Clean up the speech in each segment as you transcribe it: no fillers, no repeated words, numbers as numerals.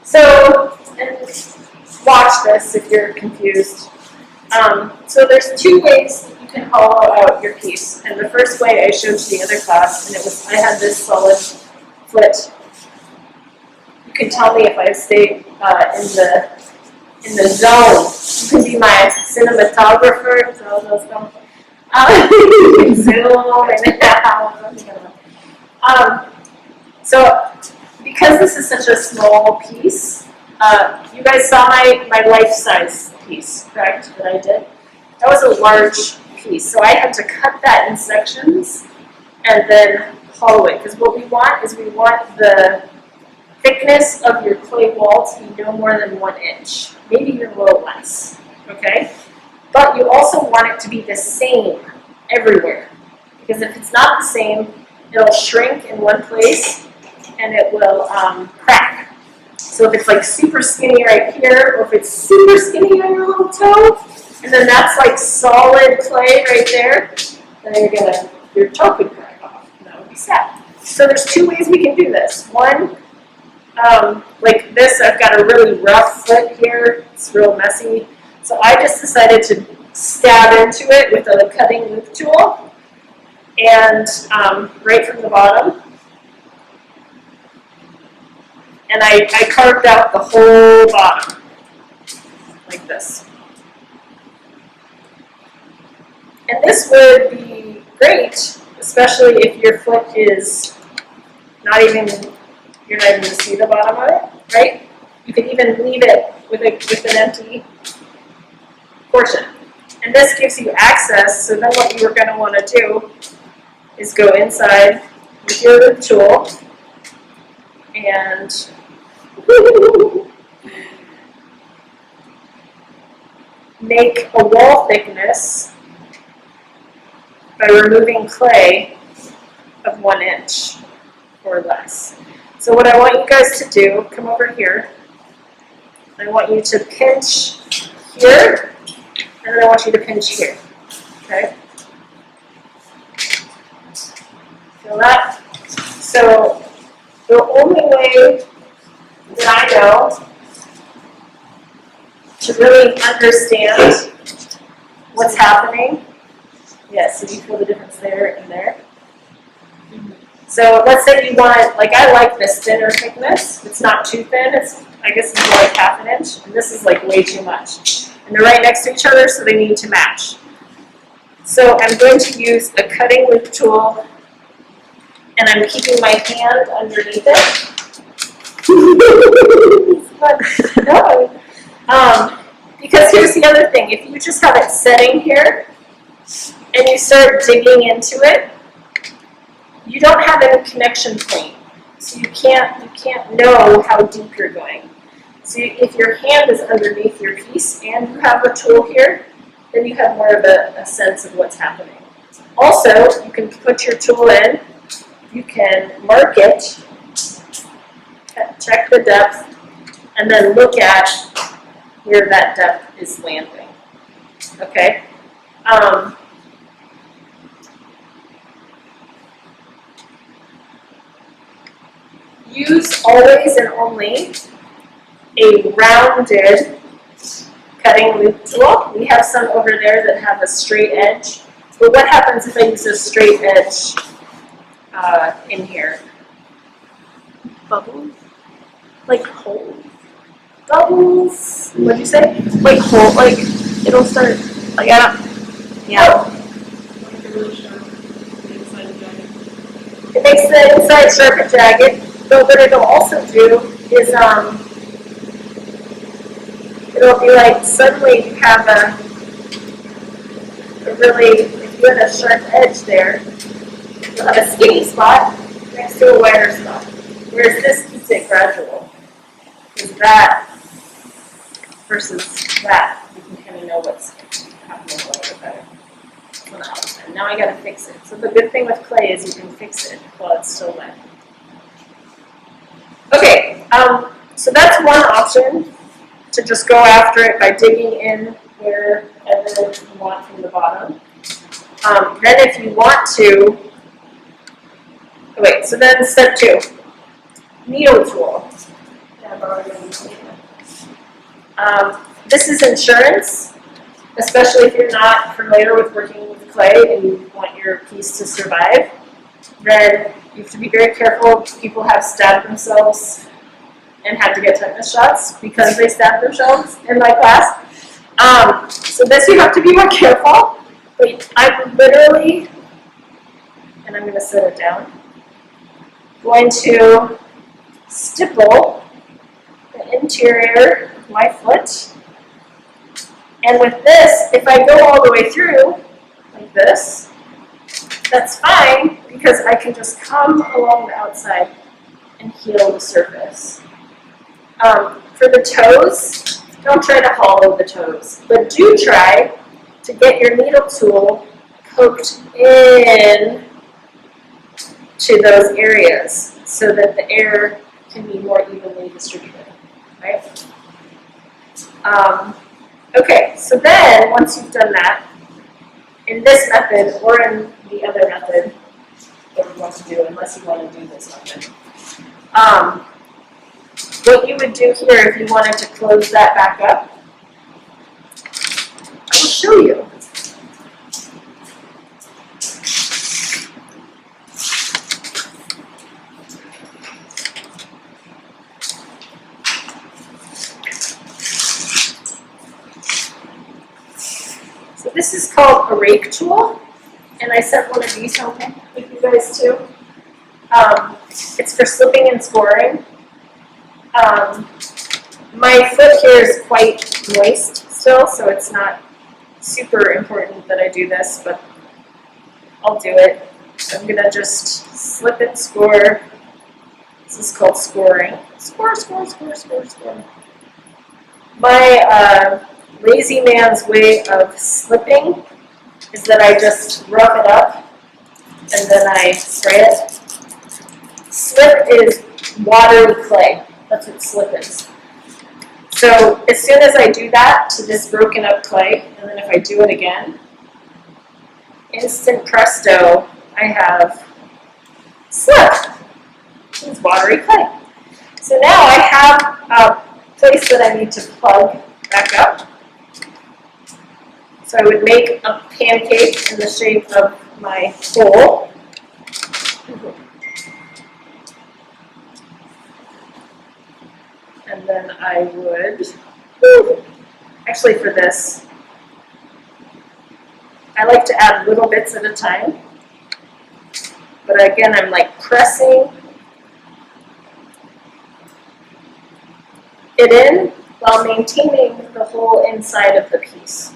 So, and watch this if you're confused. So there's two ways that you can hollow out your piece. And the first way I showed to the other class, and it was, I had this solid foot. You can tell me if I stay in the zone. You can be my cinematographer. You can zoom and so because this is such a small piece, you guys saw my life-size piece, correct, that I did? That was a large piece, so I had to cut that in sections and then hollow it, because what we want is we want the thickness of your clay wall to be no more than 1 inch, maybe even a little less, okay? But you also want it to be the same everywhere, because if it's not the same, it'll shrink in one place and it will crack. So if it's like super skinny right here, or if it's super skinny on your little toe, and then that's like solid clay right there, then your toe could crack off, and that would be sad. So there's two ways we can do this. One, like this, I've got a really rough foot here, it's real messy. So I just decided to stab into it with a cutting loop tool, and right from the bottom. And I carved out the whole bottom, like this. And this would be great, especially if your foot is not even, you're not even going to see the bottom of it, right? You can even leave it with an empty portion. And this gives you access, so then what you are going to want to do is go inside with your loop tool and make a wall thickness by removing clay of 1 inch or less. So what I want you guys to do, come over here, I want you to pinch here, and then I want you to pinch here, okay? Feel that? So the only way that I know to really understand what's happening, yes, so you feel the difference there and there. So let's say you want, like I like this thinner thickness, it's not too thin, I guess it's more like 1/2 inch, and this is like way too much. And they're right next to each other, so they need to match. So I'm going to use a cutting loop tool, and I'm keeping my hand underneath it. Because here's the other thing, if you just have it setting here, and you start digging into it, you don't have any connection point. So you can't know how deep you're going. So if your hand is underneath your piece and you have a tool here, then you have more of a sense of what's happening. Also, you can put your tool in, you can mark it, check the depth, and then look at where that depth is landing. Okay? Use always and only a rounded cutting loop tool. We have some over there that have a straight edge. But what happens if I use a straight edge in here? Bubbles? Like holes? Bubbles? What'd you say? Like hole, like it'll start, like I don't, yeah. Oh. It makes the inside sharp and jagged. But what it'll also do is it'll be like suddenly you have a really, if you had a sharp edge there, you'll have a skinny spot next to a wider spot. Whereas this keeps it gradual. Is that versus that, you can kind of know what's happening a little bit better. And now I gotta fix it. So the good thing with clay is you can fix it while it's still wet. Okay, so that's one option, to just go after it by digging in wherever you want from the bottom. Then if you want to, so then step 2, needle tool. I'm already on the This is insurance, especially if you're not familiar with working with clay and you want your piece to survive. Then you have to be very careful. People have stabbed themselves and had to get tetanus shots because they stabbed themselves in my class. So this you have to be more careful. But I'm literally, and I'm going to set it down, going to stipple the interior of my foot. And with this, if I go all the way through, like this, that's fine because I can just come along the outside and heal the surface. For the toes, don't try to hollow the toes, but do try to get your needle tool poked in to those areas so that the air can be more evenly distributed, right? Okay, so then once you've done that, in this method or in the other method that you want to do, unless you want to do this method, what you would do here if you wanted to close that back up, I will show you. So this is called a rake tool, and I sent one of these home with you guys too. It's for slipping and scoring. My foot here is quite moist still, so it's not super important that I do this, but I'll do it. So I'm gonna just slip and score. This is called scoring. Score, score, score, score, score. My lazy man's way of slipping is that I just rub it up and then I spray it. Slip is watery clay. That's what slip is. So as soon as I do that to this broken up clay, and then if I do it again, instant presto, I have slip. It's watery clay. So now I have a place that I need to plug back up. So I would make a pancake in the shape of my hole. And then I would, actually for this, I like to add little bits at a time. But again, I'm like pressing it in while maintaining the whole inside of the piece.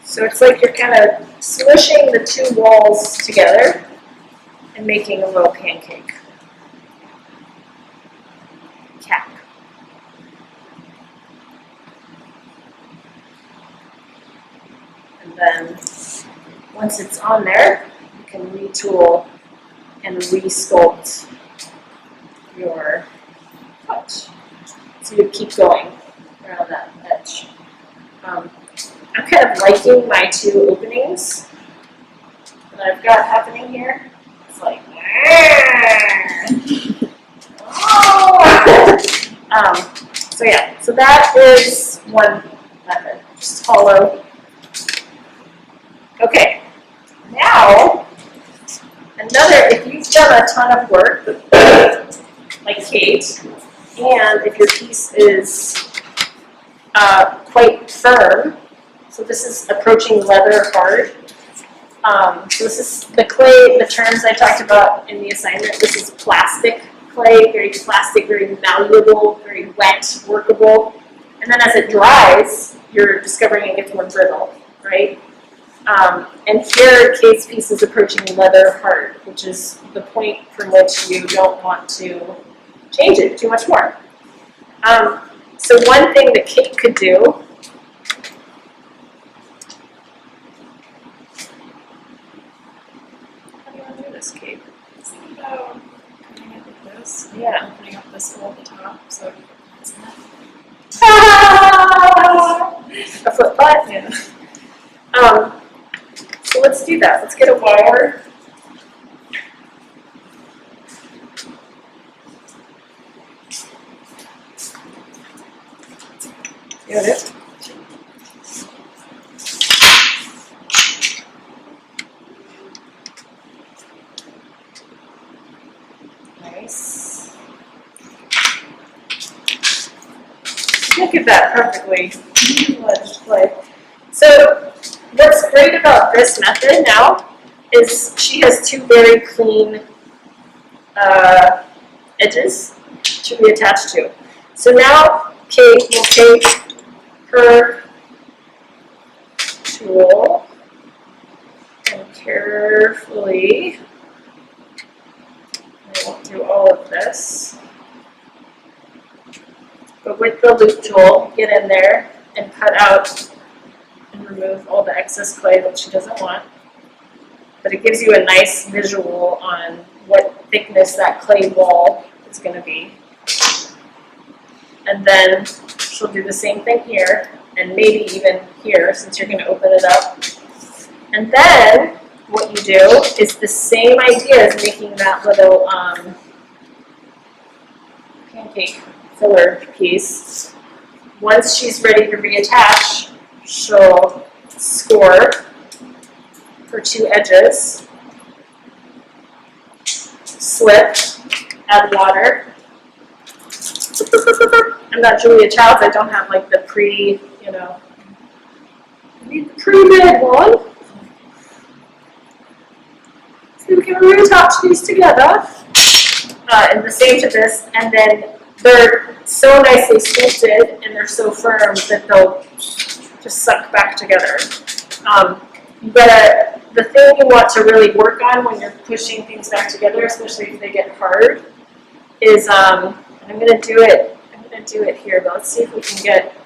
So it's like you're kind of smushing the two walls together and making a little pancake. Cap. And then once it's on there, you can retool and re-sculpt your foot. So you keep going around that edge. I'm kind of liking my two openings that I've got happening here. It's like, so yeah, so that is one method, just hollow. Okay, now another, if you've done a ton of work, like Kate, and if your piece is quite firm, so this is approaching leather hard. So this is the clay, the terms I talked about in the assignment. This is plastic clay, very plastic, very malleable, very wet, workable. And then as it dries, you're discovering it gets more brittle, right? And here, Kate's piece is approaching leather hard, which is the point from which you don't want to change it too much more. So one thing that Kate could do Kate? Thinking about coming up with this. Yeah. Opening up this hole at the top so you can A foot butt? Yeah. So let's do that. Let's get a wire. Got it? Nice. Look at that perfectly. Let's play. So what's great about this method now is she has two very clean edges to reattach to. So now Kate will take her tool and carefully, I won't do all of this, but with the loop tool, get in there and cut out and remove all the excess clay that she doesn't want. But it gives you a nice visual on what thickness that clay wall is going to be. And then she'll do the same thing here, and maybe even here, since you're going to open it up. And then what you do is the same idea as making that little pancake filler piece. Once she's ready to reattach, she'll score her two edges, slip, add water. I'm not Julia Childs, I don't have like the I need the pre-made one. So we can reattach these together. And the same to this, and then they're so nicely sculpted and they're so firm that they'll just suck back together. The thing you want to really work on when you're pushing things back together, especially if they get hard, is I'm going to do it here, but let's see if we can get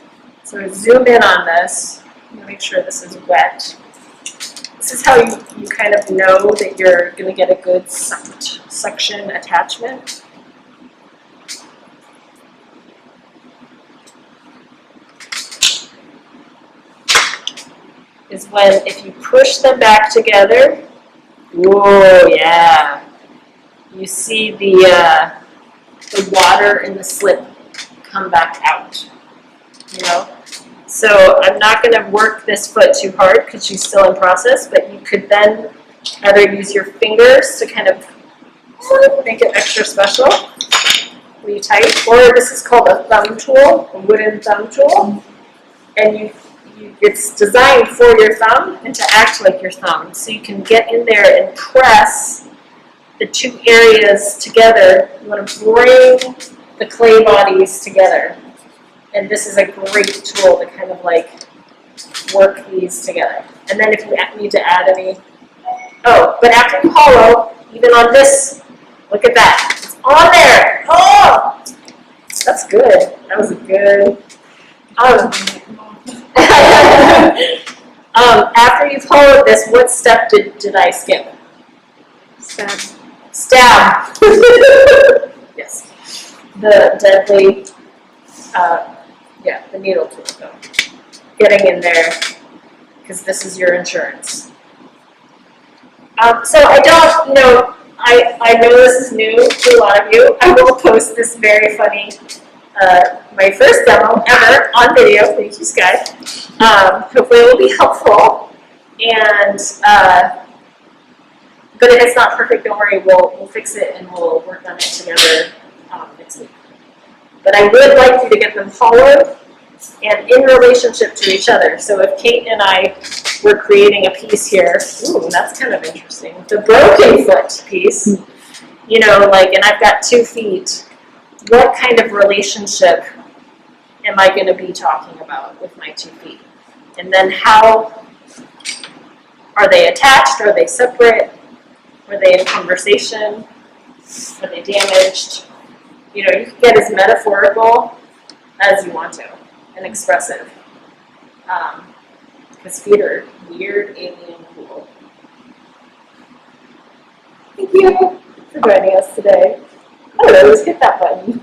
sort of zoom in on this. I'm going to make sure this is wet. This is how you kind of know that you're going to get a good suction attachment. Is when if you push them back together, whoa, yeah, you see the water in the slip come back out, So I'm not going to work this foot too hard because she's still in process, but you could then either use your fingers to kind of make it extra special, really tight, or this is called a thumb tool, a wooden thumb tool, and it's designed for your thumb and to act like your thumb. So you can get in there and press the two areas together. You want to bring the clay bodies together. And this is a great tool to kind of like work these together. And then if you need to add any, but after you hollow, even on this, look at that. It's on there. Oh, that's good. That was a good. After you've hollowed this, what step did I skip? Stab. Yes. The deadly, the needle tool. So getting in there, because this is your insurance. So I don't, I know this is new to a lot of you. I will post this very funny, my first demo ever on video. Thank you, Sky. Hopefully it will be helpful. And, but if it's not perfect, don't worry, we'll fix it and we'll work on it together next week. But I would like you to get them hollowed and in relationship to each other. So if Kate and I were creating a piece here, ooh, that's kind of interesting. The broken foot piece, and I've got 2 feet, what kind of relationship am I going to be talking about with my 2 feet? And then how are they attached? Are they separate? Are they in conversation? Are they damaged? You can get as metaphorical as you want to and expressive. Because feet are weird, alien, cool. Thank you for joining us today. I always hit that button.